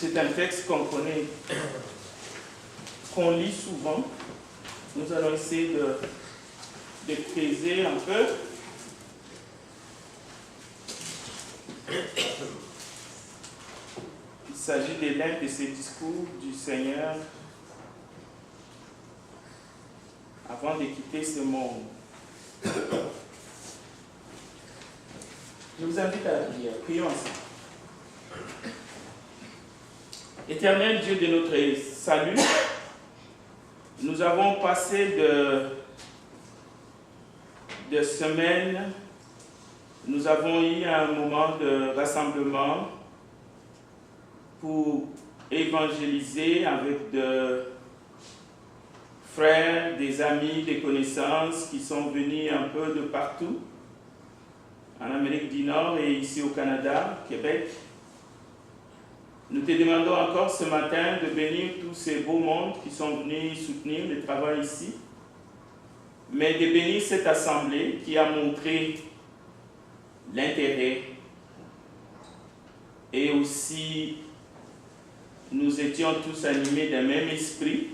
C'est un texte qu'on connaît, qu'on lit souvent. Nous allons essayer de creuser un peu. Il s'agit de l'un de ces discours du Seigneur avant de quitter ce monde. Je vous invite à la prière. Prions ensemble. Éternel Dieu de notre salut, nous avons passé de semaines, nous avons eu un moment de rassemblement pour évangéliser avec des frères, des amis, des connaissances qui sont venus un peu de partout, en Amérique du Nord et ici au Canada, Québec. Nous te demandons encore ce matin de bénir tous ces beaux mondes qui sont venus soutenir le travail ici, mais de bénir cette assemblée qui a montré l'intérêt et aussi nous étions tous animés d'un même esprit.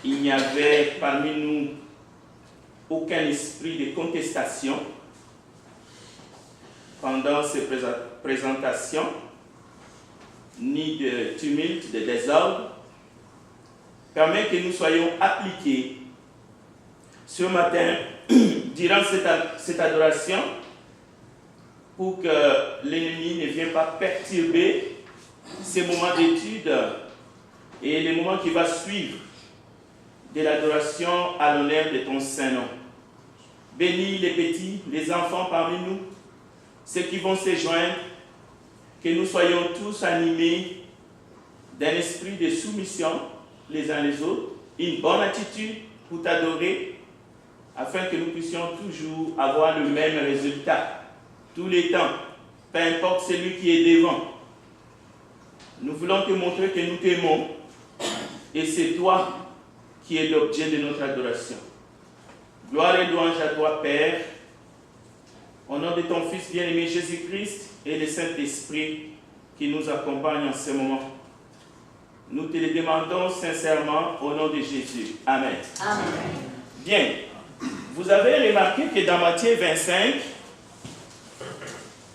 Il n'y avait parmi nous aucun esprit de contestation pendant ces présentations, ni de tumulte, de désordre. Permet que nous soyons appliqués ce matin, durant cette adoration, pour que l'ennemi ne vienne pas perturber ces moments d'étude et les moments qui vont suivre de l'adoration à l'honneur de ton Saint-Nom. Bénis les petits, les enfants parmi nous, ceux qui vont se joindre, que nous soyons tous animés d'un esprit de soumission les uns les autres, une bonne attitude pour t'adorer, afin que nous puissions toujours avoir le même résultat, tous les temps, peu importe celui qui est devant. Nous voulons te montrer que nous t'aimons, et c'est toi qui es l'objet de notre adoration. Gloire et louange à toi, Père, au nom de ton Fils bien-aimé Jésus-Christ et le Saint-Esprit qui nous accompagne en ce moment. Nous te le demandons sincèrement au nom de Jésus. Amen. Amen. Bien, vous avez remarqué que dans Matthieu 25,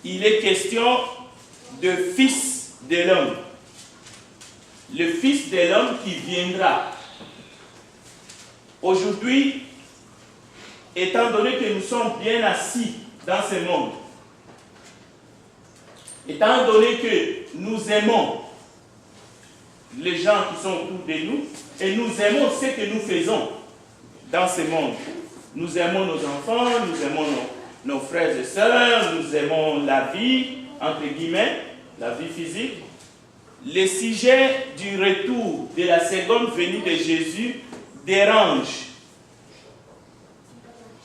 il est question de Fils de l'homme. Le Fils de l'homme qui viendra. Aujourd'hui, étant donné que nous sommes bien assis dans ce monde, étant donné que nous aimons les gens qui sont autour de nous, et nous aimons ce que nous faisons dans ce monde. Nous aimons nos enfants, nous aimons nos frères et sœurs, nous aimons la vie, entre guillemets, la vie physique. Le sujet du retour de la seconde venue de Jésus dérange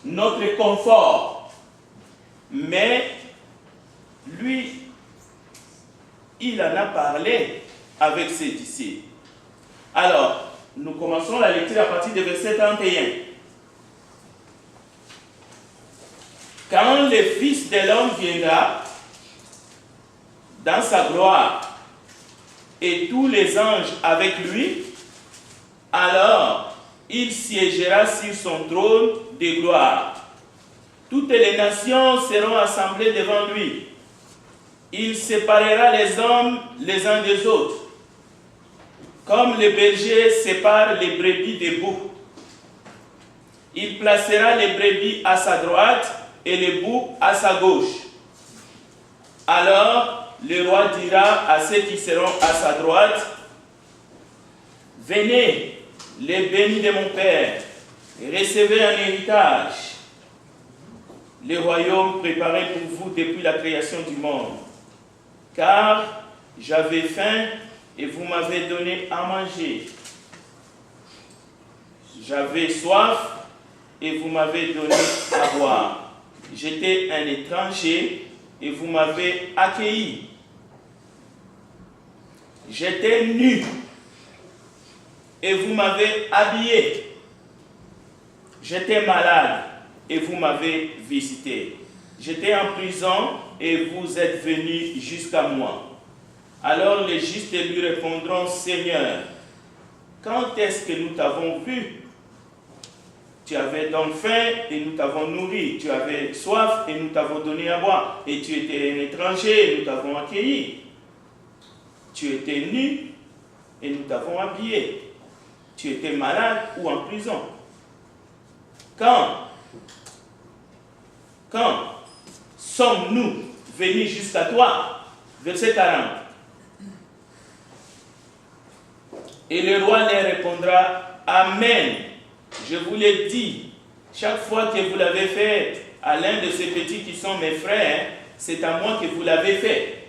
notre confort. Mais lui, il en a parlé avec ses disciples. Alors, nous commençons la lecture à partir du verset 31. Quand le Fils de l'homme viendra dans sa gloire et tous les anges avec lui, alors il siégera sur son trône de gloire. Toutes les nations seront assemblées devant lui. Il séparera les hommes les uns des autres, comme les bergers séparent les brebis des boucs. Il placera les brebis à sa droite et les boucs à sa gauche. Alors le roi dira à ceux qui seront à sa droite, « Venez, les bénis de mon Père, et recevez un héritage, le royaume préparé pour vous depuis la création du monde. Car j'avais faim et vous m'avez donné à manger. J'avais soif et vous m'avez donné à boire. J'étais un étranger et vous m'avez accueilli. J'étais nu et vous m'avez habillé. J'étais malade et vous m'avez visité. J'étais en prison et vous êtes venus jusqu'à moi. Alors les justes lui répondront, Seigneur, quand est-ce que nous t'avons vu? Tu avais donc faim et nous t'avons nourri. Tu avais soif et nous t'avons donné à boire. Et tu étais un étranger et nous t'avons accueilli. Tu étais nu et nous t'avons habillé. Tu étais malade ou en prison. Quand sommes-nous venus jusqu'à toi? Verset 40. Et le roi leur répondra, Amen. Je vous l'ai dit, chaque fois que vous l'avez fait à l'un de ces petits qui sont mes frères, c'est à moi que vous l'avez fait.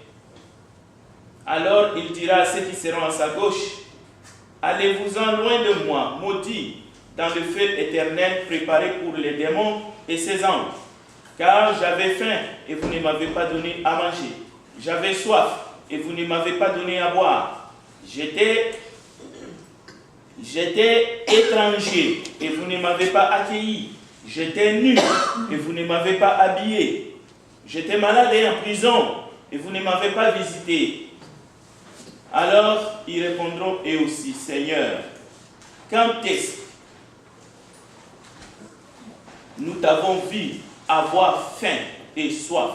Alors il dira à ceux qui seront à sa gauche, allez-vous-en loin de moi, maudits, dans le feu éternel préparé pour les démons et ses anges. Car j'avais faim et vous ne m'avez pas donné à manger. J'avais soif et vous ne m'avez pas donné à boire. J'étais étranger et vous ne m'avez pas accueilli. J'étais nu et vous ne m'avez pas habillé. J'étais malade et en prison et vous ne m'avez pas visité. Alors ils répondront eux aussi, Seigneur, quand est-ce que nous t'avons vu avoir faim et soif,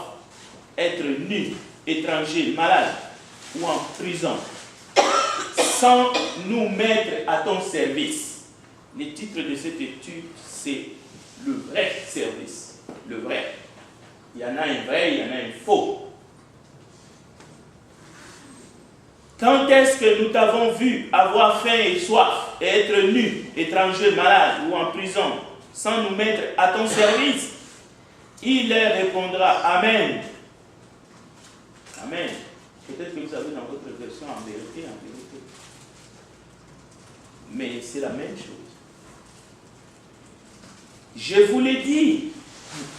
être nu, étranger, malade ou en prison, sans nous mettre à ton service? Le titre de cette étude, c'est le vrai service. Le vrai. Il y en a un vrai, il y en a un faux. Quand est-ce que nous t'avons vu avoir faim et soif, et être nu, étranger, malade ou en prison, sans nous mettre à ton service? Il leur répondra, Amen. Amen. Peut-être que vous avez dans votre version en vérité, mais c'est la même chose. Je vous l'ai dit,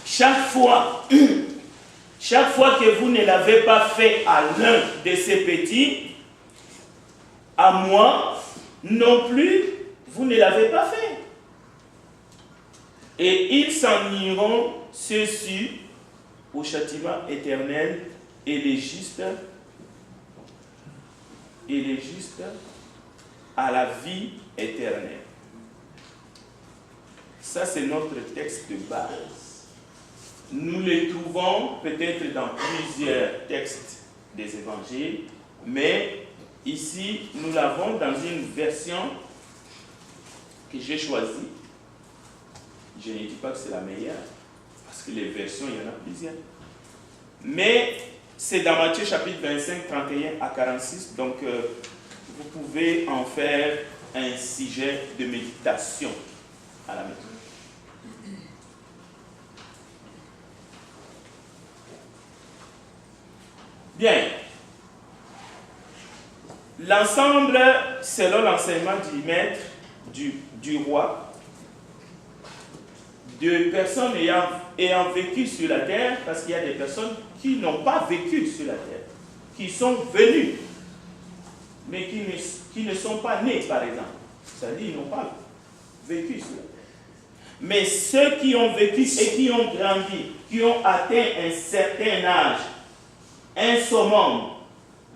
chaque fois que vous ne l'avez pas fait à l'un de ces petits, à moi non plus, vous ne l'avez pas fait. Et ils s'en iront, ceux-ci, au châtiment éternel, et les justes à la vie éternelle. Ça, c'est notre texte de base. Nous le trouvons peut-être dans plusieurs textes des évangiles, mais ici, nous l'avons dans une version que j'ai choisie. Je ne dis pas que c'est la meilleure, parce que les versions, il y en a plusieurs. Mais c'est dans Matthieu chapitre 25, 31 à 46, donc vous pouvez en faire un sujet de méditation à la maison. Bien. L'ensemble, selon l'enseignement du maître, du roi, de personnes ayant vécu sur la terre, parce qu'il y a des personnes qui n'ont pas vécu sur la terre, qui sont venues, mais qui ne sont pas nés, par exemple. C'est-à-dire qu'ils n'ont pas vécu sur la terre. Mais ceux qui ont vécu et qui ont grandi, qui ont atteint un certain âge, un summum,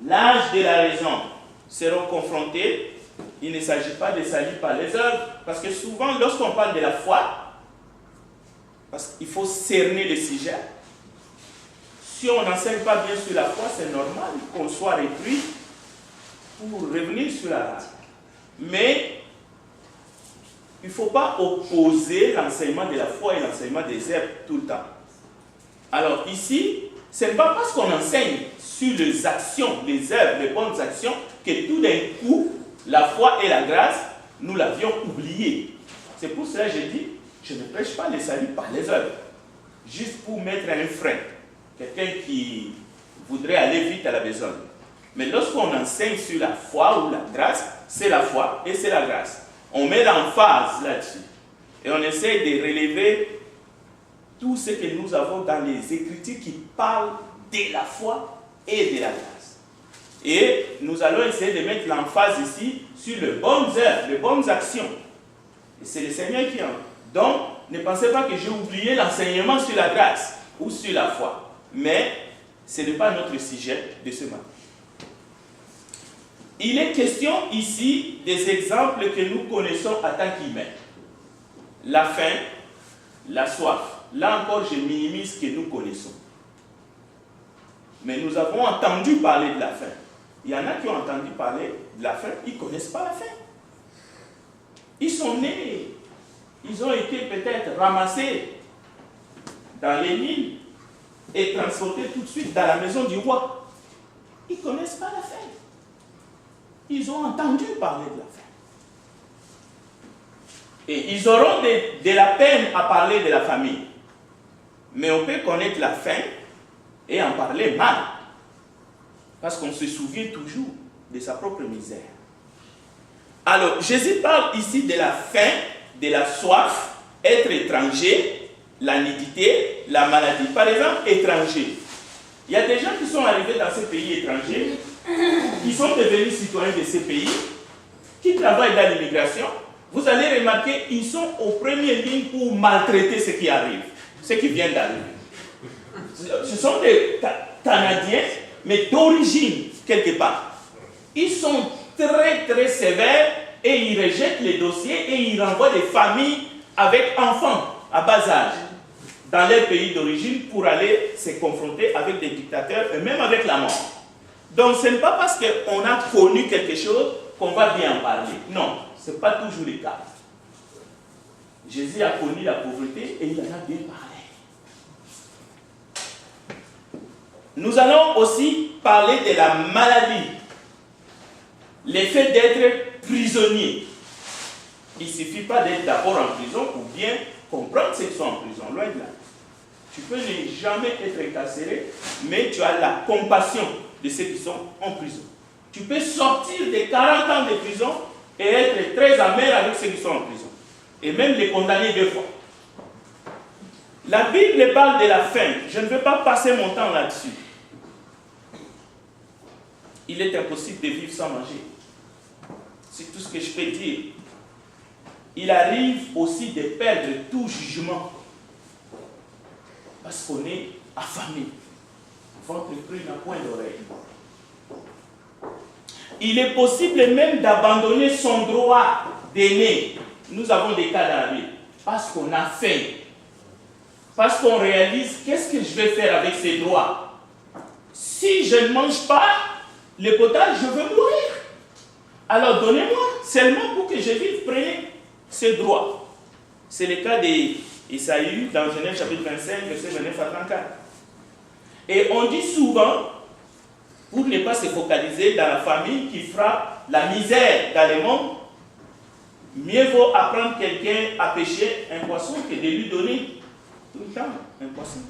l'âge de la raison, seront confrontés. Il ne s'agit pas de salut par les œuvres, parce que souvent, lorsqu'on parle de la foi, parce qu'il faut cerner le sujet, si on n'enseigne pas bien sur la foi, c'est normal qu'on soit repris pour revenir sur la race. Mais il ne faut pas opposer l'enseignement de la foi et l'enseignement des œuvres tout le temps. Alors ici, ce n'est pas parce qu'on enseigne sur les actions, les œuvres, les bonnes actions, que tout d'un coup, la foi et la grâce, nous l'avions oublié. C'est pour cela que je dis, je ne prêche pas le salut par les œuvres, juste pour mettre un frein. Quelqu'un qui voudrait aller vite à la besogne. Mais lorsqu'on enseigne sur la foi ou la grâce, c'est la foi et c'est la grâce. On met l'emphase là-dessus. Et on essaie de relever tout ce que nous avons dans les Écritures qui parlent de la foi et de la grâce. Et nous allons essayer de mettre l'emphase ici sur les bonnes œuvres, les bonnes actions. Et c'est le Seigneur qui en... Donc, ne pensez pas que j'ai oublié l'enseignement sur la grâce ou sur la foi. Mais ce n'est pas notre sujet de ce matin. il est question ici des exemples que nous connaissons en tant qu'humains. La faim, la soif. Là encore, je minimise ce que nous connaissons. Mais nous avons entendu parler de la faim. Il y en a qui ont entendu parler de la faim, ils ne connaissent pas la faim. Ils sont nés, ils ont été peut-être ramassés dans les Niles et transportés tout de suite dans la maison du roi. Ils ne connaissent pas la faim. Ils ont entendu parler de la faim. Et ils auront de la peine à parler de la famille. Mais on peut connaître la faim et en parler mal. Parce qu'on se souvient toujours de sa propre misère. Alors, Jésus parle ici de la faim, de la soif, être étranger, la nudité, la maladie. Par exemple, étranger. Il y a des gens qui sont arrivés dans ces pays étrangers, qui sont devenus citoyens de ces pays, qui travaillent dans l'immigration. Vous allez remarquer, ils sont aux premières lignes pour maltraiter ce qui arrive, ce qui vient d'arriver. Ce sont des Canadiens, mais d'origine, quelque part. Ils sont très, très sévères et ils rejettent les dossiers et ils renvoient des familles avec enfants à bas âge dans leur pays d'origine pour aller se confronter avec des dictateurs et même avec la mort. Donc ce n'est pas parce qu'on a connu quelque chose qu'on va bien en parler. Non, ce n'est pas toujours le cas. Jésus a connu la pauvreté et il en a bien parlé. Nous allons aussi parler de la maladie. L'effet d'être prisonnier. Il ne suffit pas d'être d'abord en prison pour bien comprendre ceux qui sont en prison. Loin de là. Tu peux ne jamais être incarcéré, mais tu as la compassion de ceux qui sont en prison. Tu peux sortir de 40 ans de prison et être très amer avec ceux qui sont en prison. Et même les condamner 2 fois. La Bible parle de la faim. Je ne veux pas passer mon temps là-dessus. Il est impossible de vivre sans manger. C'est tout ce que je peux dire. Il arrive aussi de perdre tout jugement. Parce qu'on est affamé. Ventre cru n'a point d'oreille. Il est possible même d'abandonner son droit d'aîné. Nous avons des cas dans la Bible. Parce qu'on a faim. Parce qu'on réalise qu'est-ce que je vais faire avec ces droits. Si je ne mange pas le potage, je veux mourir. Alors donnez-moi seulement pour que je vive, prenez ces droits. C'est le cas d'Ésaïe dans Genèse chapitre 25, verset 29 à 34. Et on dit souvent, pour ne pas se focaliser dans la famille qui fera la misère dans le monde, mieux vaut apprendre quelqu'un à pêcher un poisson que de lui donner tout le temps un poisson.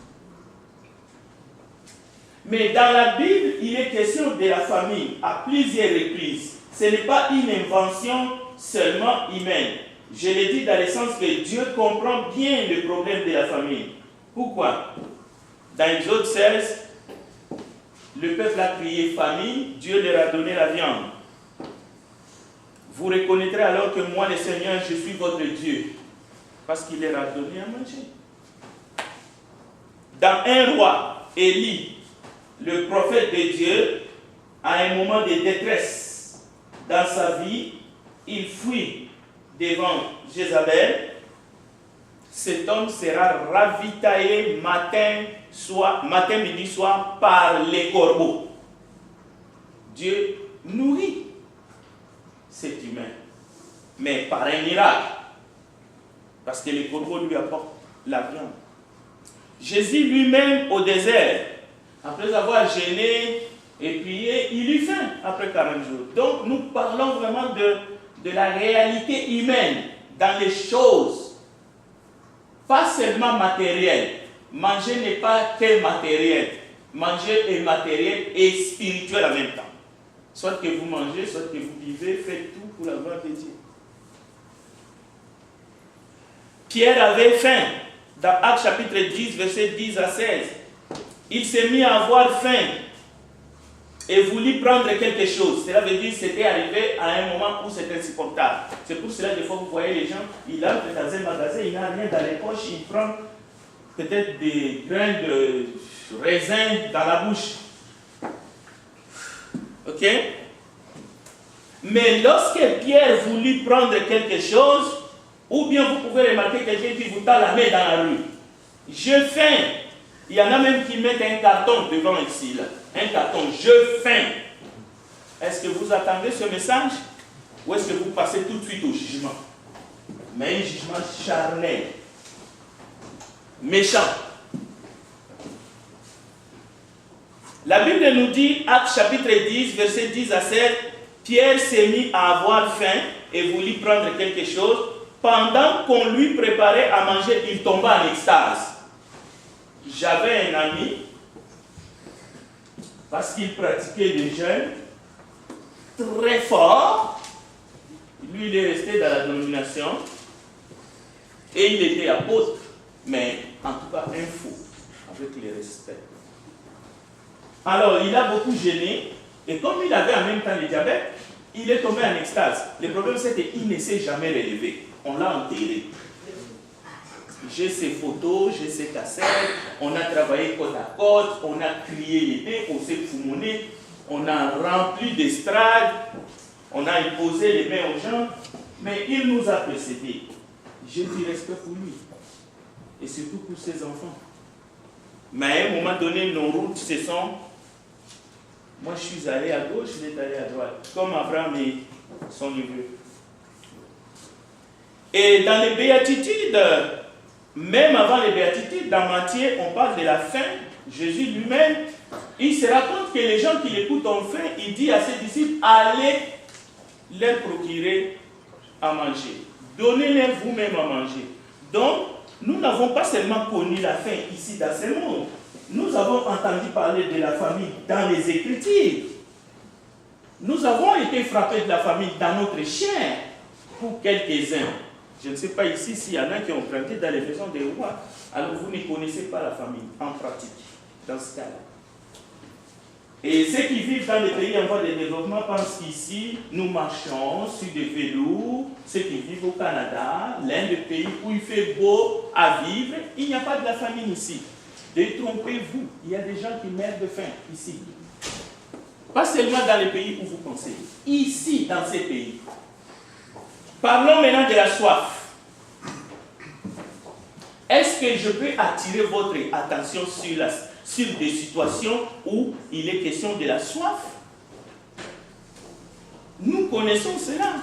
Mais dans la Bible, il est question de la famille à plusieurs reprises. Ce n'est pas une invention seulement humaine. Je l'ai dit dans le sens que Dieu comprend bien le problème de la famille. Pourquoi? Dans Exode 16, le peuple a crié famille, Dieu leur a donné la viande. Vous reconnaîtrez alors que moi, le Seigneur, je suis votre Dieu, parce qu'il leur a donné à manger. Dans un roi, Élie, le prophète de Dieu, à un moment de détresse dans sa vie, il fuit devant Jézabel. Cet homme sera ravitaillé matin, midi, soir par les corbeaux. Dieu nourrit cet humain, mais par un miracle, parce que les corbeaux lui apportent la viande. Jésus lui-même au désert, après avoir jeûné et prié, il eut faim après 40 jours. Donc nous parlons vraiment de la réalité humaine dans les choses, pas seulement matérielles. Manger n'est pas que matériel. Manger est matériel et spirituel en même temps. Soit que vous mangez, soit que vous vivez, faites tout pour la gloire de Dieu. Pierre avait faim. Dans Actes chapitre 10, versets 10 à 16. Il s'est mis à avoir faim et voulut prendre quelque chose. Cela veut dire que c'était arrivé à un moment où c'était insupportable. C'est pour cela que des fois vous voyez les gens, il entre dans un magasin, il n'a rien dans les poches, il prend peut-être des grains de raisin dans la bouche. Ok? Mais lorsque Pierre voulut prendre quelque chose, ou bien vous pouvez remarquer quelqu'un qui vous tend la main dans la rue. Je faim. Il y en a même qui mettent un carton devant ici, là. Un carton, je faim. Est-ce que vous attendez ce message? Ou est-ce que vous passez tout de suite au jugement? Mais un jugement charnel, méchant. La Bible nous dit, Actes chapitre 10, versets 10 à 7, Pierre s'est mis à avoir faim et voulut prendre quelque chose. Pendant qu'on lui préparait à manger, il tomba en extase. J'avais un ami, parce qu'il pratiquait des jeûnes très forts. Lui, il est resté dans la dénomination et il était apôtre, mais en tout cas un fou, avec le respect. Alors, il a beaucoup gêné, et comme il avait en même temps le diabète, il est tombé en extase. Le problème, c'est qu'il ne s'est jamais relevé. On l'a enterré. J'ai ses photos, j'ai ses cassettes, on a travaillé côte à côte, on a crié l'épée, on s'est foumonné, on a rempli d'estrades, on a imposé les mains aux gens, mais il nous a précédés. J'ai du respect pour lui, et surtout pour ses enfants. Mais à un moment donné, nos routes se sont... Moi, je suis allé à gauche, il est allé à droite, comme Abraham et son neveu. Et dans les béatitudes, même avant les béatitudes, dans Matthieu, on parle de la faim. Jésus lui-même, il se raconte que les gens qui l'écoutent ont faim. Il dit à ses disciples, allez leur procurer à manger. Donnez-leur vous-même à manger. Donc, nous n'avons pas seulement connu la faim ici dans ce monde. Nous avons entendu parler de la famine dans les Écritures. Nous avons été frappés de la famine dans notre chair pour quelques-uns. Je ne sais pas ici s'il y en a qui ont grandi dans les maisons des rois. Alors vous ne connaissez pas la famine en pratique, dans ce cas-là. Et ceux qui vivent dans les pays en voie de développement pensent qu'ici, nous marchons sur des vélos. Ceux qui vivent au Canada, l'un des pays où il fait beau à vivre, il n'y a pas de la famine ici. Détrompez-vous, il y a des gens qui meurent de faim ici. Pas seulement dans les pays où vous pensez, ici, dans ces pays. Parlons maintenant de la soif. Est-ce que je peux attirer votre attention sur des situations où il est question de la soif? Nous connaissons cela.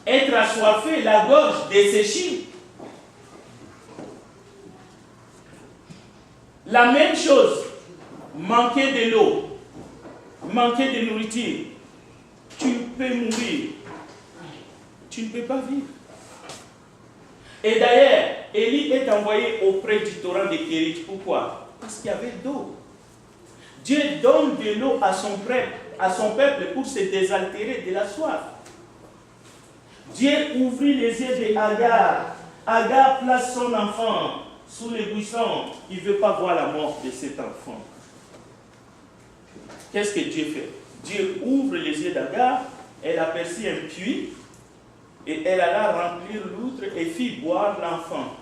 Être assoiffé, la gorge desséchée. La même chose, manquer de l'eau, manquer de nourriture, tu peux mourir. Tu ne peux pas vivre. Et d'ailleurs, Élie est envoyé auprès du torrent de Kérit. Pourquoi? Parce qu'il y avait d'eau. Dieu donne de l'eau à son peuple pour se désaltérer de la soif. Dieu ouvrit les yeux d'Agar. Agar place son enfant sous les buissons. Il ne veut pas voir la mort de cet enfant. Qu'est-ce que Dieu fait? Dieu ouvre les yeux d'Agar. Elle aperçut un puits. Et elle alla remplir l'outre et fit boire l'enfant.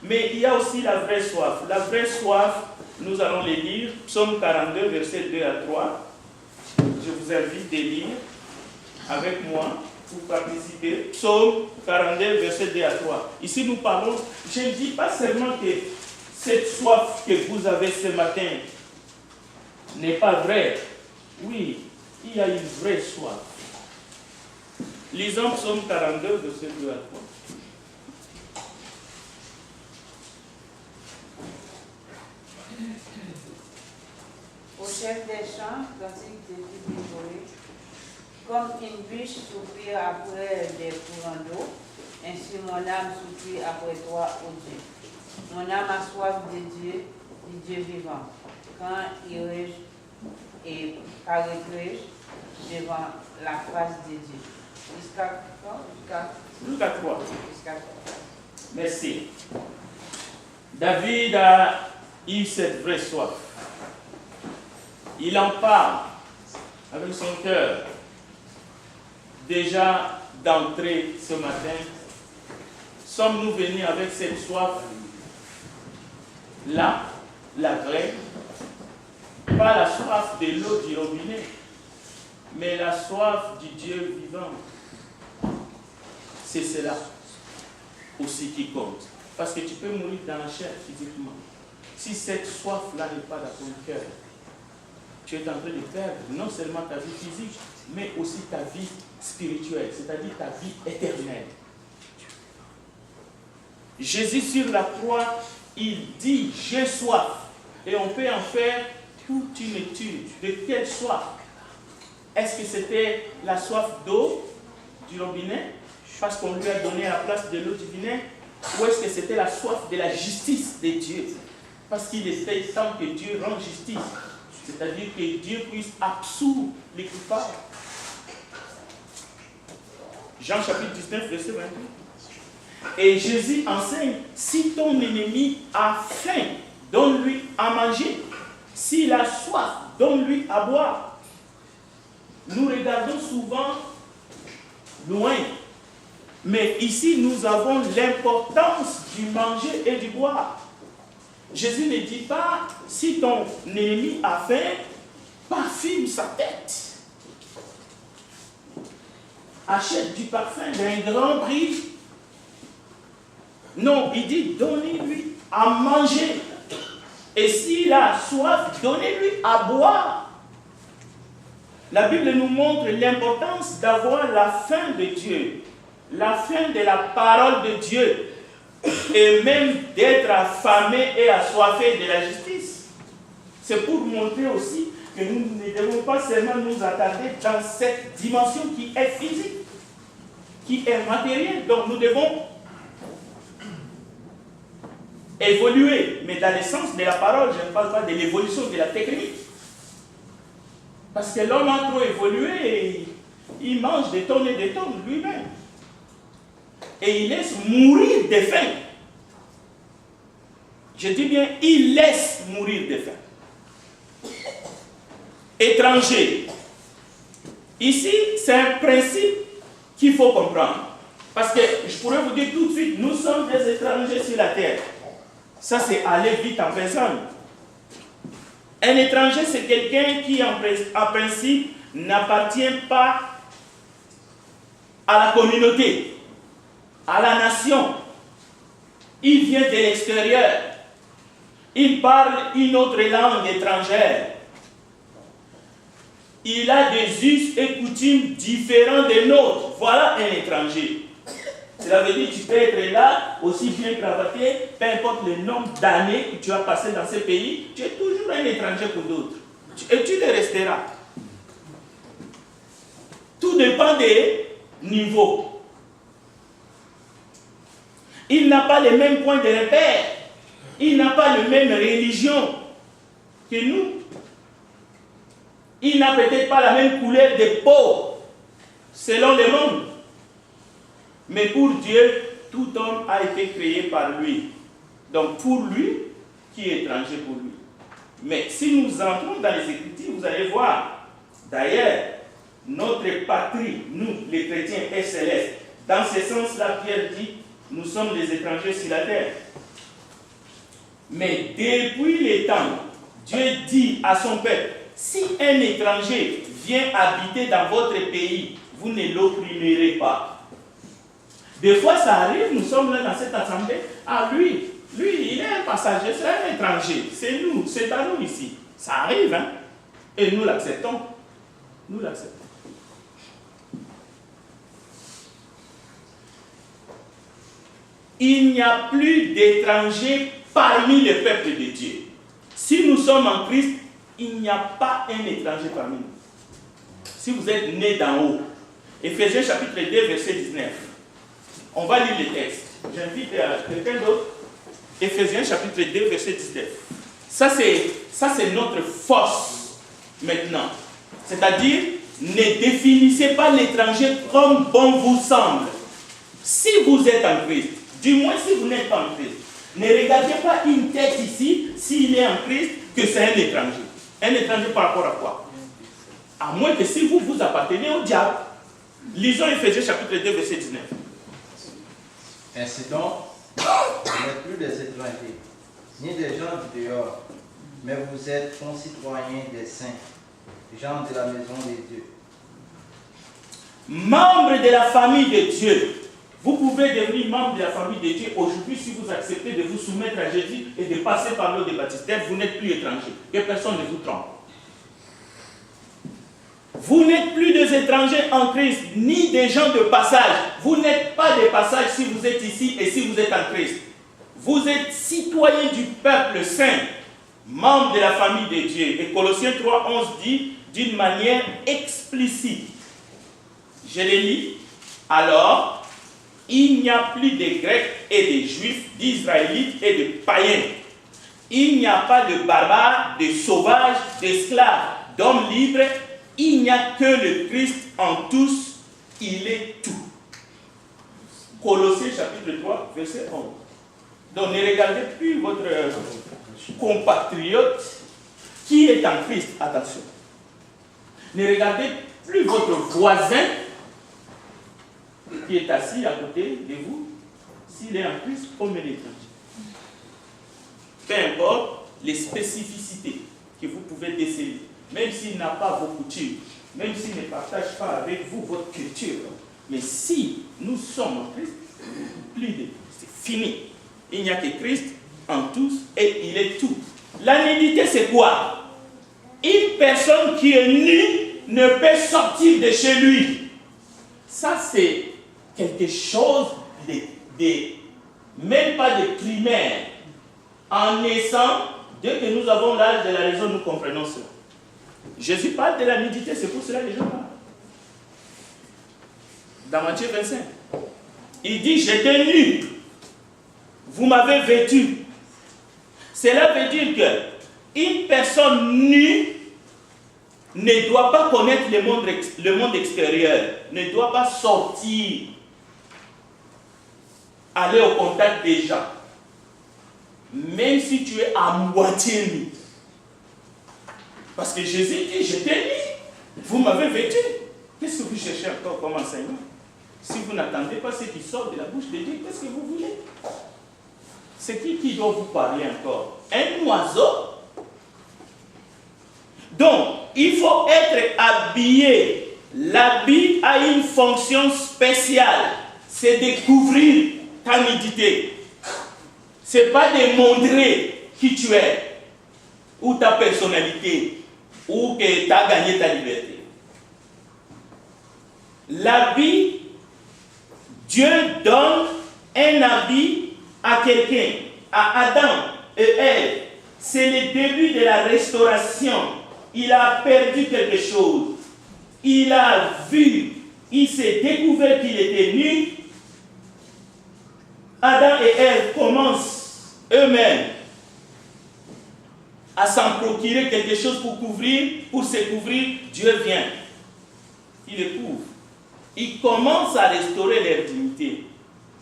Mais il y a aussi la vraie soif. La vraie soif, nous allons les lire. Psaume 42, versets 2 à 3. Je vous invite de lire avec moi pour participer. Psaume 42, versets 2 à 3. Ici, nous parlons, je ne dis pas seulement que cette soif que vous avez ce matin n'est pas vraie. Oui, il y a une vraie soif. Lisons Psaume 42, verset 2 à 3. Au chef des chants, cantique des filles dévorées, comme une biche soupire après des courants d'eau, ainsi mon âme soupire après toi, ô Dieu. Mon âme a soif de Dieu, du Dieu vivant. Quand irai-je et paraîtrai-je devant la face de Dieu? Jusqu'à 3. Merci. David a eu cette vraie soif. Il en parle avec son cœur. Déjà d'entrée ce matin, sommes-nous venus avec cette soif là, la vraie, pas la soif de l'eau du robinet, mais la soif du Dieu vivant. C'est cela aussi qui compte. Parce que tu peux mourir dans la chair physiquement. Si cette soif-là n'est pas dans ton cœur, tu es en train de perdre non seulement ta vie physique, mais aussi ta vie spirituelle, c'est-à-dire ta vie éternelle. Jésus sur la croix, il dit « j'ai soif ». Et on peut en faire toute une étude. De quelle soif? Est-ce que c'était la soif d'eau du robinet, parce qu'on lui a donné à la place de l'eau du vinaigre? Ou est-ce que c'était la soif de la justice de Dieu? Parce qu'il était temps que Dieu rende justice. C'est-à-dire que Dieu puisse absoudre les coupables. Jean chapitre 19, verset 28. Et Jésus enseigne, si ton ennemi a faim, donne-lui à manger. S'il a soif, donne-lui à boire. Nous regardons souvent loin. Mais ici, nous avons l'importance du manger et du boire. Jésus ne dit pas, si ton ennemi a faim, parfume sa tête. Achète du parfum d'un grand prix. Non, il dit, donnez-lui à manger. Et s'il a soif, donnez-lui à boire. La Bible nous montre l'importance d'avoir la faim de Dieu, la faim de la parole de Dieu, et même d'être affamé et assoiffé de la justice. C'est pour montrer aussi que nous ne devons pas seulement nous attarder dans cette dimension qui est physique, qui est matérielle. Donc nous devons évoluer, mais dans le sens de la parole, je ne parle pas de l'évolution de la technique. Parce que l'homme a trop évolué et il mange des tonnes et des tonnes lui-même. Et il laisse mourir de faim. Je dis bien, il laisse mourir de faim. Étranger. Ici, c'est un principe qu'il faut comprendre. Parce que je pourrais vous dire tout de suite, nous sommes des étrangers sur la terre. Ça, c'est aller vite en personne. Un étranger, c'est quelqu'un qui, en principe, n'appartient pas à la communauté, à la nation. Il vient de l'extérieur. Il parle une autre langue étrangère. Il a des us et coutumes différents des nôtres. Voilà un étranger. Cela veut dire que tu peux être là, aussi bien cravaté, peu importe le nombre d'années que tu as passé dans ce pays, tu es toujours un étranger pour d'autres. Et tu le resteras. Tout dépend des niveaux. Il n'a pas les mêmes points de repère. Il n'a pas la même religion que nous. Il n'a peut-être pas la même couleur de peau, selon le monde. Mais pour Dieu, tout homme a été créé par lui. Donc pour lui, qui est étranger pour lui. Mais si nous entrons dans les Écritures, vous allez voir, d'ailleurs, notre patrie, nous les chrétiens, est céleste. Dans ce sens-là, Pierre dit, nous sommes des étrangers sur la terre. Mais depuis les temps, Dieu dit à son peuple, si un étranger vient habiter dans votre pays, vous ne l'opprimerez pas. Des fois, ça arrive, nous sommes là dans cette assemblée. Ah, lui, il est un passager, c'est un étranger. C'est nous, c'est à nous ici. Ça arrive, hein? Et nous l'acceptons. Nous l'acceptons. Il n'y a plus d'étrangers parmi le peuple de Dieu. Si nous sommes en Christ, il n'y a pas un étranger parmi nous. Si vous êtes né d'en haut, Éphésiens chapitre 2, verset 19. On va lire les textes. J'invite quelqu'un d'autre. Éphésiens chapitre 2, verset 19. Ça, c'est notre force maintenant. C'est-à-dire, ne définissez pas l'étranger comme bon vous semble. Si vous êtes en Christ, du moins si vous n'êtes pas en Christ, ne regardez pas une tête ici, s'il est en Christ, que c'est un étranger. Un étranger par rapport à quoi? À moins que si vous appartenez au diable. Lisons Éphésiens chapitre 2, verset 19. Ainsi donc, vous n'êtes plus des étrangers, ni des gens du dehors, mais vous êtes concitoyens des saints, gens de la maison de Dieu, membre de la famille de Dieu. Vous pouvez devenir membre de la famille de Dieu aujourd'hui si vous acceptez de vous soumettre à Jésus et de passer par l'eau de baptême. Vous n'êtes plus étranger. Que personne ne vous trompe. Vous n'êtes plus des étrangers en Christ, ni des gens de passage. Vous n'êtes pas des passages si vous êtes ici et si vous êtes en Christ. Vous êtes citoyens du peuple saint, membres de la famille de Dieu. Et Colossiens 3:11 dit d'une manière explicite. Je les lis. Alors, il n'y a plus de Grecs et de Juifs, d'Israélites et de païens. Il n'y a pas de barbares, de sauvages, d'esclaves, d'hommes libres. Il n'y a que le Christ en tous. Il est tout. Colossiens chapitre 3, verset 11. Donc ne regardez plus votre compatriote qui est en Christ. Attention. Ne regardez plus votre voisin qui est assis à côté de vous, s'il est en Christ comme il est étranger. Peu importe les spécificités que vous pouvez déceler, même s'il n'a pas vos coutumes, même s'il ne partage pas avec vous votre culture, mais si nous sommes en Christ, c'est fini. Il n'y a que Christ en tous et il est tout. La nudité, c'est quoi? Une personne qui est nue ne peut sortir de chez lui. Ça, c'est quelque chose même pas de primaire. En naissant, dès que nous avons l'âge de la raison, nous comprenons cela. Jésus parle de la nudité, c'est pour cela que les gens parlent. Dans Matthieu 25, il dit, j'étais nu, vous m'avez vêtu. Cela veut dire qu'une personne nue ne doit pas connaître le monde extérieur, ne doit pas sortir, aller au contact des gens. Même si tu es à moitié nu. Parce que Jésus dit, j'étais nu, vous m'avez vêtu. Qu'est-ce que vous cherchez encore comme enseignement? Si vous n'attendez pas ce qui sort de la bouche de Dieu, qu'est-ce que vous voulez? C'est qui doit vous parler encore? Un oiseau? Donc, il faut être habillé. L'habit a une fonction spéciale. C'est de couvrir ta nudité. Ce n'est pas de montrer qui tu es, ou ta personnalité, ou que tu as gagné ta liberté. L'habit, Dieu donne un habit à quelqu'un, à Adam et Ève. C'est le début de la restauration. Il a perdu quelque chose. Il a vu, il s'est découvert qu'il était nu. Adam et Ève commencent eux-mêmes à s'en procurer quelque chose pour se couvrir. Dieu vient. Il les couvre. Il commence à restaurer leur dignité.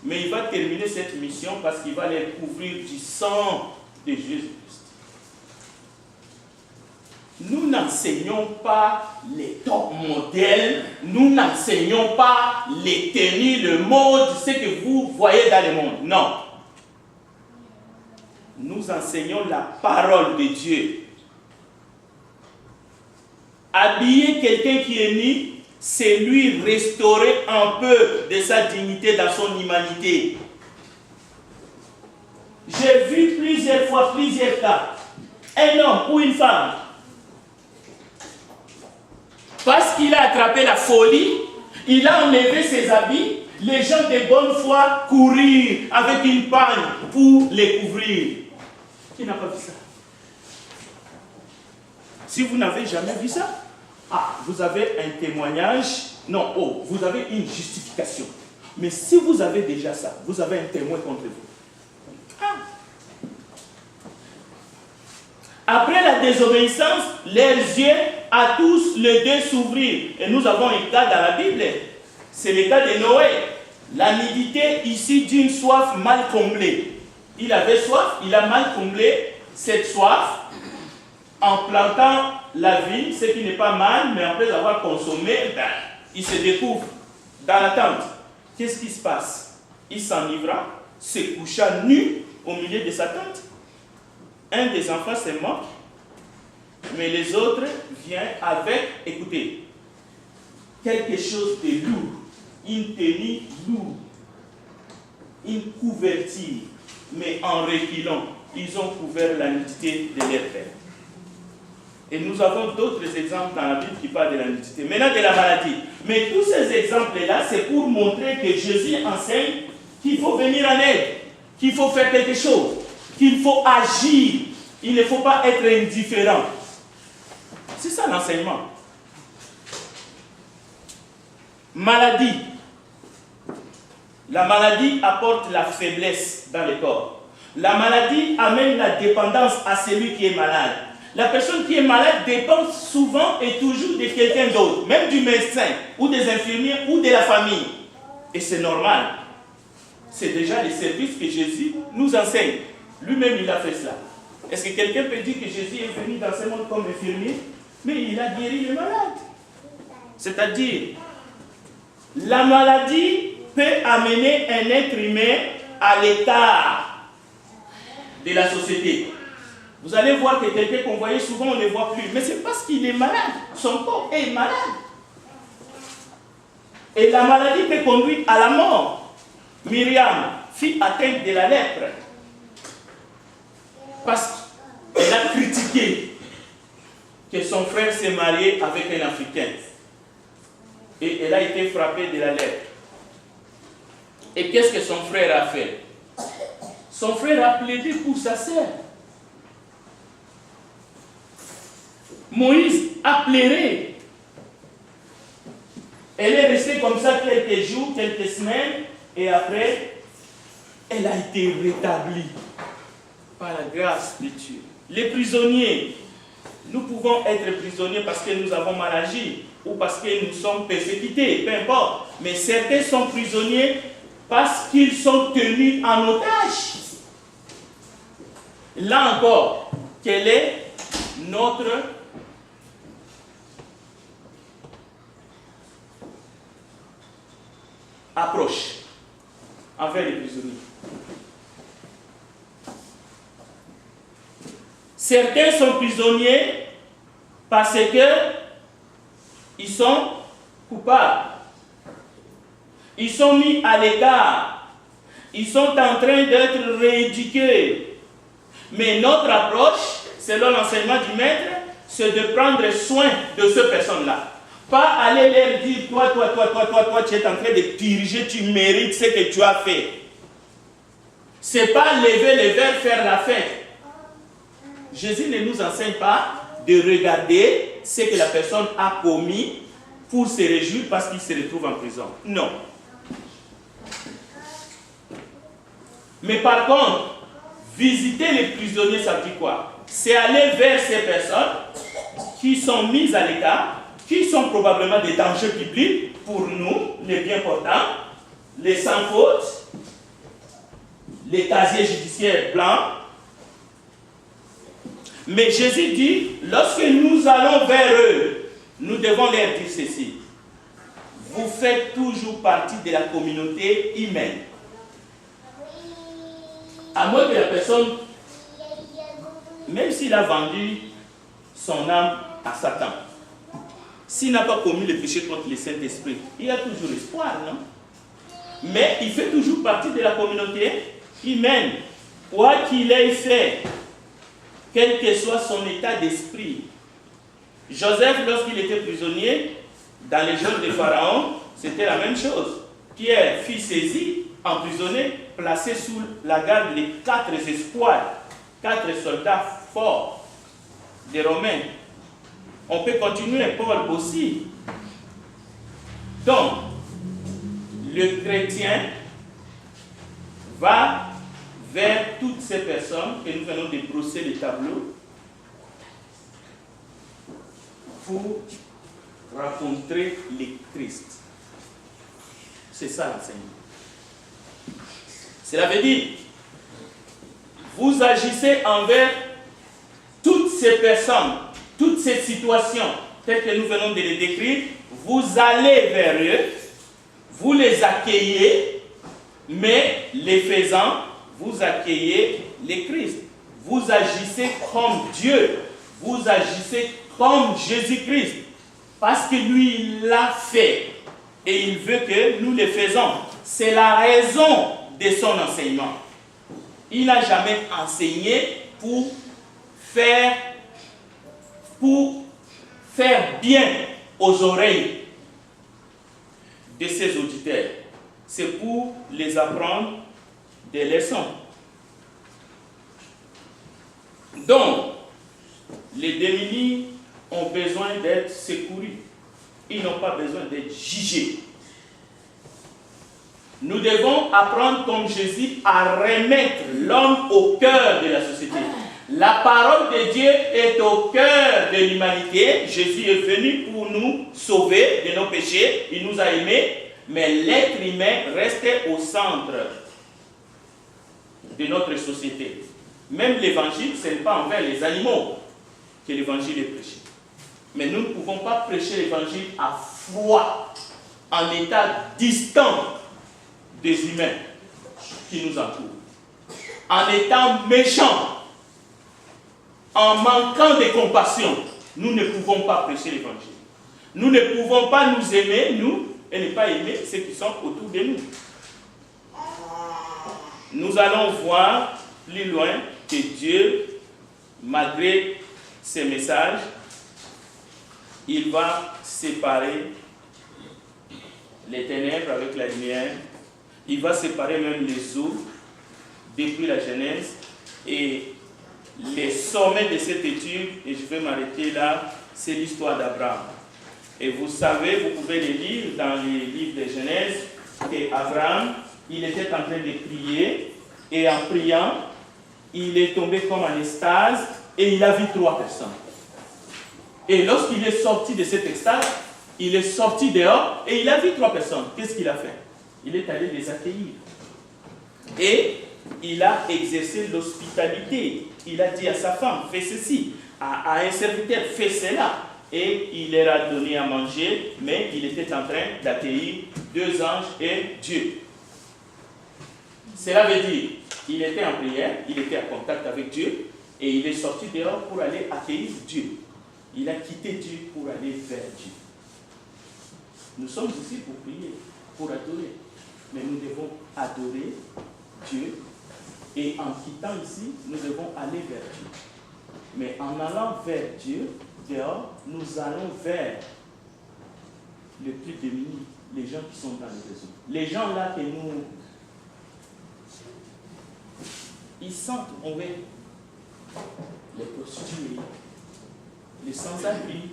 Mais il va terminer cette mission parce qu'il va les couvrir du sang de Jésus-Christ. Nous n'enseignons pas les top modèles, nous n'enseignons pas les tenues, le mode, ce que vous voyez dans le monde. Non. Nous enseignons la parole de Dieu. Habiller quelqu'un qui est nu, c'est lui restaurer un peu de sa dignité dans son humanité. J'ai vu plusieurs cas, un homme ou une femme, parce qu'il a attrapé la folie, il a enlevé ses habits, les gens de bonne foi courir avec une pagne pour les couvrir. Qui n'a pas vu ça? Si vous n'avez jamais vu ça, vous avez un témoignage, vous avez une justification. Mais si vous avez déjà ça, vous avez un témoin contre vous. Après la désobéissance, leurs yeux à tous les deux s'ouvrir. Et nous avons un cas dans la Bible. C'est le cas de Noé. La nudité ici d'une soif mal comblée. Il avait soif, il a mal comblé cette soif en plantant la vigne, ce qui n'est pas mal, mais après avoir consommé, il se découvre dans la tente. Qu'est-ce qui se passe? Il s'enivra, se coucha nu au milieu de sa tente. Un des enfants s'est mort, mais les autres viennent avec, écoutez, quelque chose de lourd, une tenue lourde, une couverture, mais en reculant, ils ont couvert la nudité de leur père. Et nous avons d'autres exemples dans la Bible qui parlent de la nudité. Maintenant, de la maladie. Mais tous ces exemples-là, c'est pour montrer que Jésus enseigne qu'il faut venir en aide, qu'il faut faire quelque chose, qu'il faut agir. Il ne faut pas être indifférent. C'est ça l'enseignement. Maladie. La maladie apporte la faiblesse dans le corps. La maladie amène la dépendance à celui qui est malade. La personne qui est malade dépend souvent et toujours de quelqu'un d'autre, même du médecin, ou des infirmiers, ou de la famille. Et c'est normal. C'est déjà le service que Jésus nous enseigne. Lui-même, il a fait cela. Est-ce que quelqu'un peut dire que Jésus est venu dans ce monde comme infirmier? Mais il a guéri les malades. C'est-à-dire, la maladie peut amener un être humain à l'écart de la société. Vous allez voir que quelqu'un qu'on voyait souvent, on ne le voit plus. Mais c'est parce qu'il est malade. Son corps est malade. Et la maladie peut conduire à la mort. Myriam, fille atteinte de la lèpre, parce qu'elle a critiqué que son frère s'est marié avec un Africain. Et elle a été frappée de la lèpre. Et qu'est-ce que son frère a fait? Son frère a plaidé pour sa sœur. Moïse a pleuré. Elle est restée comme ça quelques jours, quelques semaines, et après, elle a été rétablie par la grâce de Dieu. Les prisonniers, nous pouvons être prisonniers parce que nous avons mal agi, ou parce que nous sommes persécutés, peu importe. Mais certains sont prisonniers parce qu'ils sont tenus en otage. Là encore, quelle est notre approche envers les prisonniers? Certains sont prisonniers parce qu'ils sont coupables. Ils sont mis à l'écart. Ils sont en train d'être rééduqués. Mais notre approche, selon l'enseignement du maître, c'est de prendre soin de ces personnes-là. Pas aller leur dire, toi, tu es en train de diriger, tu mérites ce que tu as fait. C'est pas lever les verres, faire la fête. Jésus ne nous enseigne pas de regarder ce que la personne a commis pour se réjouir parce qu'il se retrouve en prison. Non. Mais par contre, visiter les prisonniers, ça veut dire quoi? C'est aller vers ces personnes qui sont mises à l'écart, qui sont probablement des dangers publics pour nous, les bien portants, les sans faute, les casiers judiciaires blancs. Mais Jésus dit, lorsque nous allons vers eux, nous devons leur dire ceci. Vous faites toujours partie de la communauté humaine. À moins que la personne, même s'il a vendu son âme à Satan, s'il n'a pas commis le péché contre le Saint-Esprit, il y a toujours espoir, non? Mais il fait toujours partie de la communauté humaine. Quoi qu'il ait fait, quel que soit son état d'esprit. Joseph, lorsqu'il était prisonnier, dans les jours de Pharaon, c'était la même chose. Pierre fut saisi, emprisonné, placé sous la garde des 4 espoirs, 4 soldats forts des Romains. On peut continuer, Paul aussi. Donc, le chrétien va vers toutes ces personnes que nous venons de brosser les tableaux pour rencontrer le Christ. C'est ça l'enseignement. Cela veut dire, vous agissez envers toutes ces personnes, toutes ces situations, telles que nous venons de les décrire, vous allez vers eux, vous les accueillez, mais les faisant, vous accueillez le Christ. Vous agissez comme Dieu. Vous agissez comme Jésus-Christ. parce que lui, il l'a fait et il veut que nous le faisons. C'est la raison de son enseignement. Il n'a jamais enseigné pour faire bien aux oreilles de ses auditeurs. C'est pour les apprendre des leçons. Donc, les démunis ont besoin d'être secourus. Ils n'ont pas besoin d'être jugés. Nous devons apprendre comme Jésus à remettre l'homme au cœur de la société. La parole de Dieu est au cœur de l'humanité. Jésus est venu pour nous sauver de nos péchés. Il nous a aimés. Mais l'être humain restait au centre de notre société. Même l'évangile, ce n'est pas envers les animaux que l'évangile est prêché. Mais nous ne pouvons pas prêcher l'évangile à froid, en état distant des humains qui nous entourent. En étant méchants, en manquant de compassion, nous ne pouvons pas prêcher l'évangile. Nous ne pouvons pas nous aimer, nous, et ne pas aimer ceux qui sont autour de nous. Nous allons voir plus loin que Dieu, malgré ces messages, il va séparer les ténèbres avec la lumière. Il va séparer même les eaux depuis la Genèse. Et les sommets de cette étude, et je vais m'arrêter là, c'est l'histoire d'Abraham. Et vous savez, vous pouvez le lire dans les livres de Genèse, qu'Abraham, il était en train de prier, et en priant, il est tombé comme en extase, et il a vu 3 personnes. Et lorsqu'il est sorti de cette extase, il est sorti dehors, et il a vu 3 personnes. Qu'est-ce qu'il a fait? Il est allé les accueillir. Et il a exercé l'hospitalité. Il a dit à sa femme, fais ceci. À un serviteur, fais cela. Et il leur a donné à manger, mais il était en train d'accueillir 2 anges et Dieu. Cela veut dire qu'il était en prière, il était en contact avec Dieu, et il est sorti dehors pour aller accueillir Dieu. Il a quitté Dieu pour aller vers Dieu. Nous sommes ici pour prier, pour adorer. Mais nous devons adorer Dieu. Et en quittant ici, nous devons aller vers Dieu. Mais en allant vers Dieu, dehors, nous allons vers les plus démunis, les gens qui sont dans les réseaux. Les gens là que nous... Ils sentent mauvais. Les prostituées, les sans-abri.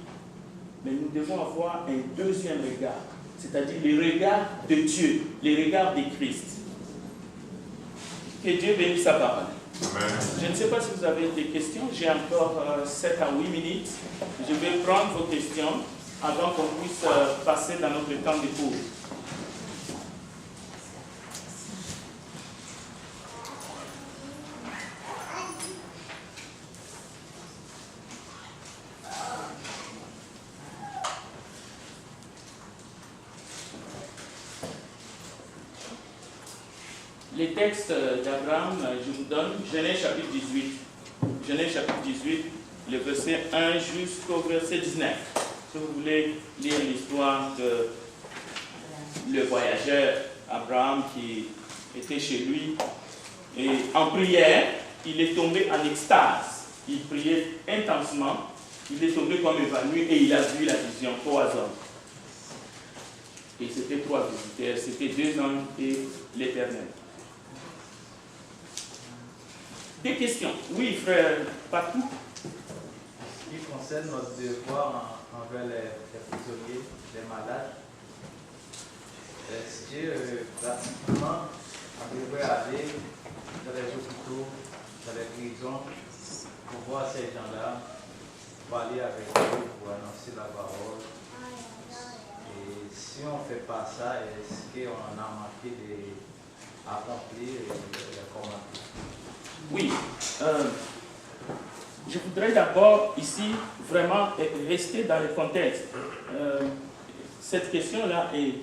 Mais nous devons avoir un deuxième regard, c'est-à-dire le regard de Dieu, le regard de Christ. Que Dieu bénisse sa parole. Amen. Je ne sais pas si vous avez des questions. J'ai encore 7 à 8 minutes. Je vais prendre vos questions avant qu'on puisse passer dans notre temps de pause. Les textes d'Abraham, je vous donne Genèse chapitre 18. Genèse chapitre 18, le verset 1 jusqu'au verset 19. Si vous voulez lire l'histoire de le voyageur Abraham qui était chez lui. Et en prière, il est tombé en extase. Il priait intensement. Il est tombé comme évanoui et il a vu la vision, 3 hommes. Et c'était 3 visiteurs, c'était 2 hommes et l'Éternel. Des questions? Oui, frère, partout. Ce qui concerne notre devoir envers les prisonniers, les malades, est-ce que pratiquement on devrait aller dans les hôpitaux, dans les prisons, pour voir ces gens-là, pour aller avec eux, pour annoncer la parole? Et si on ne fait pas ça, est-ce qu'on a manqué d'accomplir les commandements? Oui, je voudrais d'abord ici vraiment rester dans le contexte. Cette question-là est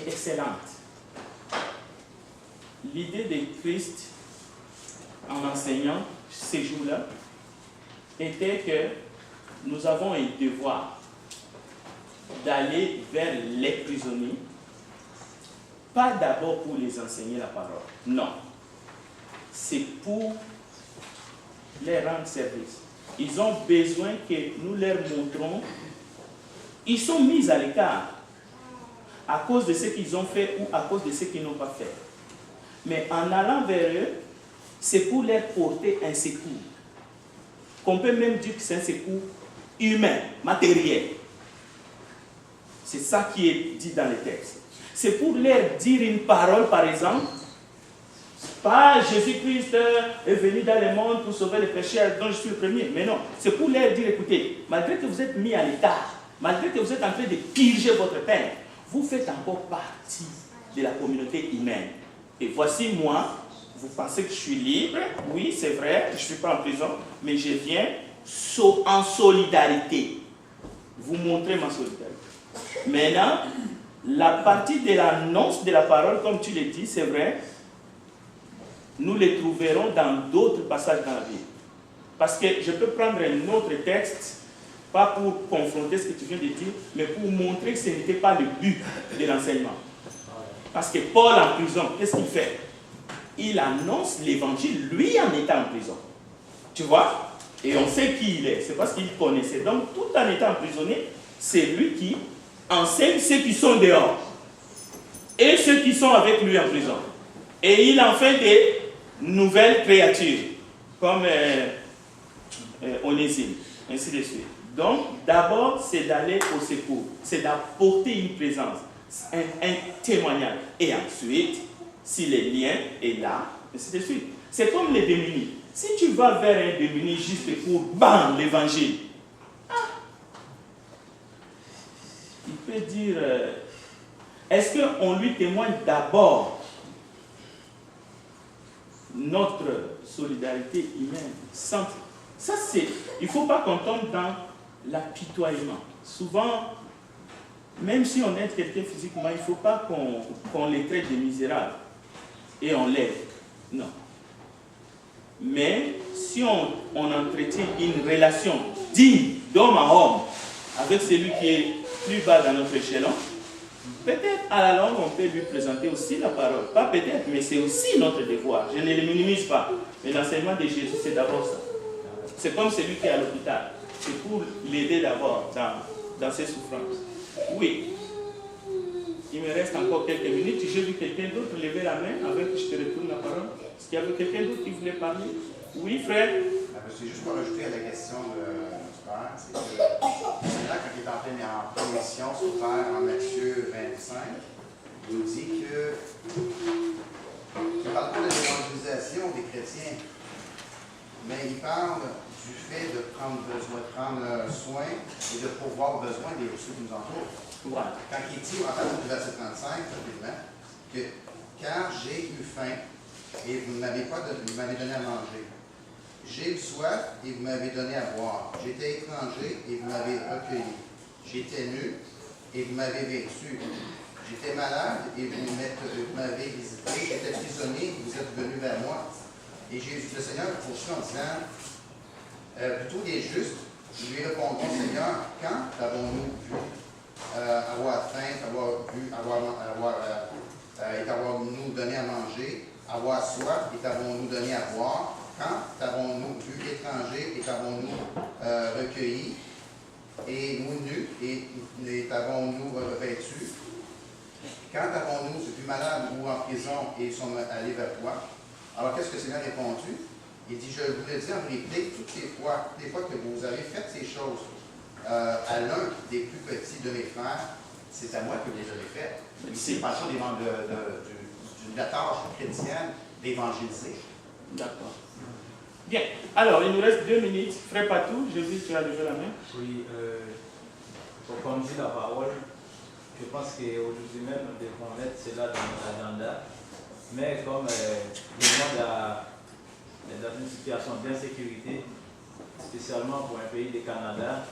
excellente. L'idée de Christ en enseignant ces jours-là était que nous avons un devoir d'aller vers les prisonniers, pas d'abord pour les enseigner la parole, non. C'est pour les rendre service. Ils ont besoin que nous leur montrons. Ils sont mis à l'écart à cause de ce qu'ils ont fait ou à cause de ce qu'ils n'ont pas fait. Mais en allant vers eux, c'est pour leur porter un secours. Qu'on peut même dire que c'est un secours humain, matériel. C'est ça qui est dit dans les textes. C'est pour leur dire une parole, par exemple. Pas Jésus-Christ est venu dans le monde pour sauver les pécheurs dont je suis le premier. Mais non, c'est pour leur dire, écoutez, malgré que vous êtes mis à l'écart, malgré que vous êtes en train de purger votre peine, vous faites encore partie de la communauté humaine. Et voici moi, vous pensez que je suis libre, oui c'est vrai, je ne suis pas en prison, mais je viens en solidarité. Vous montrer ma solidarité. Maintenant, la partie de l'annonce de la parole, comme tu l'as dit, c'est vrai, nous les trouverons dans d'autres passages dans la Bible. Parce que je peux prendre un autre texte, pas pour confronter ce que tu viens de dire, mais pour montrer que ce n'était pas le but de l'enseignement. Parce que Paul en prison, qu'est-ce qu'il fait? Il annonce l'évangile, lui en étant en prison. Tu vois? Et on sait qui il est, c'est parce qu'il connaissait. Donc, tout en étant emprisonné, c'est lui qui enseigne ceux qui sont dehors et ceux qui sont avec lui en prison. Et il en fait des nouvelles créatures, comme Onésime, ainsi de suite. Donc, d'abord, c'est d'aller au secours, c'est d'apporter une présence, un témoignage. Et ensuite, si le lien est là, ainsi de suite. C'est comme les démunis. Si tu vas vers un démuni juste pour bam, l'évangile, il peut dire, est-ce qu'on lui témoigne d'abord notre solidarité humaine? Ça, c'est, il ne faut pas qu'on tombe dans l'apitoiement. Souvent, même si on aide quelqu'un physiquement, il ne faut pas qu'on les traite de misérables et on l'aide. Non. Mais si on entretient une relation digne d'homme à homme avec celui qui est plus bas dans notre échelon, peut-être à la longue on peut lui présenter aussi la parole. Pas peut-être, mais c'est aussi notre devoir. Je ne le minimise pas. Mais l'enseignement de Jésus, c'est d'abord ça. C'est comme celui qui est à l'hôpital. C'est pour l'aider d'abord dans ses souffrances. Oui. Il me reste encore quelques minutes. J'ai vu quelqu'un d'autre lever la main avant que je te retourne la parole. Est-ce qu'il y avait quelqu'un d'autre qui voulait parler? Oui, frère. C'est juste pour ajouter à la question de notre père, c'est que c'est là, quand il est en pleine mission sur terre en Matthieu 25, il nous dit qu'il ne parle pas de l'évangélisation des chrétiens, mais il parle du fait de prendre soin et de pourvoir aux besoins de ceux qui nous entourent. Voilà. Quand il dit, en parlant du verset 35, que car j'ai eu faim et vous ne m'avez donné à manger. J'ai eu soif et vous m'avez donné à boire. J'étais étranger et vous m'avez recueilli. J'étais nu et vous m'avez vêtu. J'étais malade et vous m'avez visité. J'étais prisonnier et vous êtes venus vers moi. Et le Seigneur poursuit en disant, plutôt les justes, nous lui répondrons, Seigneur, quand avons-nous vu avoir faim, et t'avons-nous donné à manger, avoir soif, et t'avons-nous donné à boire? Quand t'avons-nous vu étranger, et t'avons-nous recueilli, et nous nus, et t'avons-nous revêtus? Quand avons-nous vu malade ou en prison, et sommes allés vers toi? Alors, qu'est-ce que le Seigneur a répondu? Il dit, je vous le dis en vérité, toutes les fois que vous avez fait ces choses à l'un des plus petits de mes frères, c'est à moi que vous les avez faites. C'est pas ça de la tâche chrétienne d'évangéliser. D'accord. Bien. Alors, il nous reste 2 minutes. Frère Patou, je vis que tu as levé la main. Oui, comme dit la parole, je pense qu'aujourd'hui même, nous devons mettre cela dans notre agenda. Mais comme le monde est dans une situation d'insécurité, spécialement pour un pays du Canada,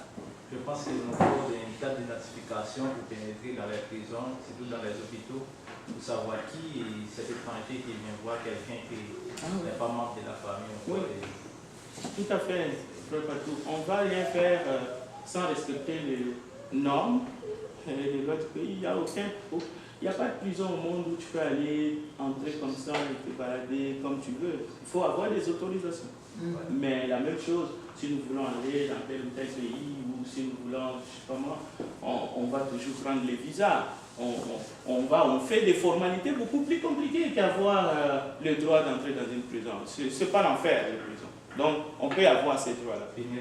je pense qu'il nous faut une date de notification pour pénétrer dans les prisons, surtout dans les hôpitaux, pour savoir qui est cet étranger qui vient voir quelqu'un qui n'est pas membre de la famille. Oui, tout à fait, Frère Patou. On ne va rien faire sans respecter les normes de l'autre pays, il n'y a pas de prison au monde où tu peux aller entrer comme ça et te balader comme tu veux. Il faut avoir des autorisations. Mais la même chose, si nous voulons aller dans tel ou tel pays, ou si nous voulons, je sais pas moi, on va toujours prendre les visas. On fait des formalités beaucoup plus compliquées qu'avoir le droit d'entrer dans une prison. Ce n'est pas l'enfer, les prisons. Donc, on peut avoir ces droits-là. Une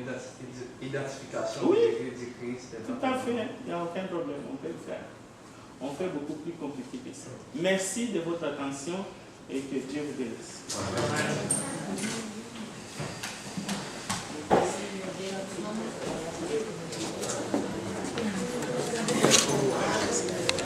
identification. Oui, tout à fait, il n'y a aucun problème, on peut le faire. On fait beaucoup plus compliqué que ça. Merci de votre attention et que Dieu vous bénisse.